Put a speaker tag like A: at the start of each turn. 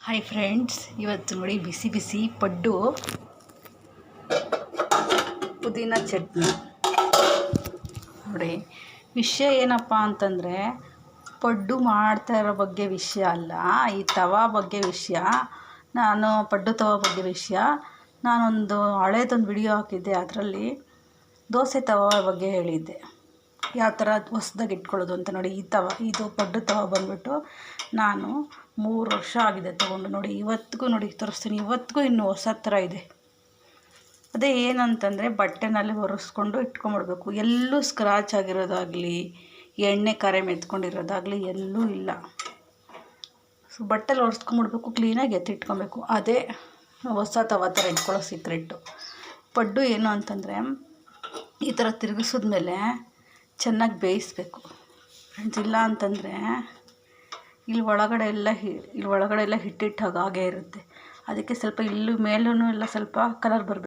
A: Hi friends, ಇವತ್ತು ನೋಡಿ ಬಿಸಿ ಬಿಸಿ ಪಡ್ಡು ಪುದೀನ ಚಟ್ನಿ. ನೋಡಿ, ವಿಷಯ ಏನಪ್ಪ ಅಂತಂದರೆ ಪಡ್ಡು ಮಾಡ್ತಾ ಇರೋ ಬಗ್ಗೆ ವಿಷಯ ಅಲ್ಲ, ಈ ತವಾ ಬಗ್ಗೆ ವಿಷಯ. ನಾನು ಪಡ್ಡು ತವಾ ಬಗ್ಗೆ ವಿಷಯ. ನಾನೊಂದು ಹಳೇದೊಂದು ವಿಡಿಯೋ ಹಾಕಿದ್ದೆ, ಅದರಲ್ಲಿ ದೋಸೆ ತವಾ ಬಗ್ಗೆ ಹೇಳಿದ್ದೆ, ಯಾವ ಥರ ಹೊಸ್ದಾಗಿ ಇಟ್ಕೊಳ್ಳೋದು ಅಂತ. ನೋಡಿ, ಇದು ಪಡ್ಡು ತವಾ ಬಂದ್ಬಿಟ್ಟು ನಾನು 3 ವರ್ಷ ಆಗಿದೆ ತೊಗೊಂಡು. ನೋಡಿ, ಇವತ್ತಿಗೂ ನೋಡಿ ತೋರಿಸ್ತೀನಿ, ಇವತ್ತಿಗೂ ಇನ್ನೂ ಹೊಸ ಥರ ಇದೆ. ಅದೇ ಏನಂತಂದರೆ ಬಟ್ಟೆನಲ್ಲಿ ಒರೆಸ್ಕೊಂಡು ಇಟ್ಕೊಂಬಿಡ್ಬೇಕು. ಎಲ್ಲೂ ಸ್ಕ್ರಾಚ್ ಆಗಿರೋದಾಗಲಿ ಎಣ್ಣೆ ಕರೆ ಮೆತ್ಕೊಂಡಿರೋದಾಗಲಿ ಎಲ್ಲೂ ಇಲ್ಲ. ಸೊ ಬಟ್ಟೆಲಿ ಒರೆಸ್ಕೊಂಬಿಡ್ಬೇಕು, ಕ್ಲೀನಾಗಿ ಎತ್ತಿಟ್ಕೊಬೇಕು. ಅದೇ ಹೊಸ ತವಾ ಥರ ಇಟ್ಕೊಳ್ಳೋ ಸೀಕ್ರೆಟ್ಟು. ಪಡ್ಡು ಏನು ಅಂತಂದರೆ ಈ ಥರ ತಿರುಗಿಸಿದ್ಮೇಲೆ ಚೆನ್ನಾಗಿ ಬೇಯಿಸ್ಬೇಕು ಫ್ರೆಂಡ್ಸ್. ಇಲ್ಲ ಅಂತಂದರೆ ಇಲ್ಲಿ ಒಳಗಡೆ ಎಲ್ಲ ಹಿಟ್ಟಿಟ್ಟು ಹಾಗೆ ಇರುತ್ತೆ. ಅದಕ್ಕೆ ಸ್ವಲ್ಪ ಇಲ್ಲೂ ಮೇಲೂ ಎಲ್ಲ ಸ್ವಲ್ಪ ಕಲರ್ ಬರಬೇಕು.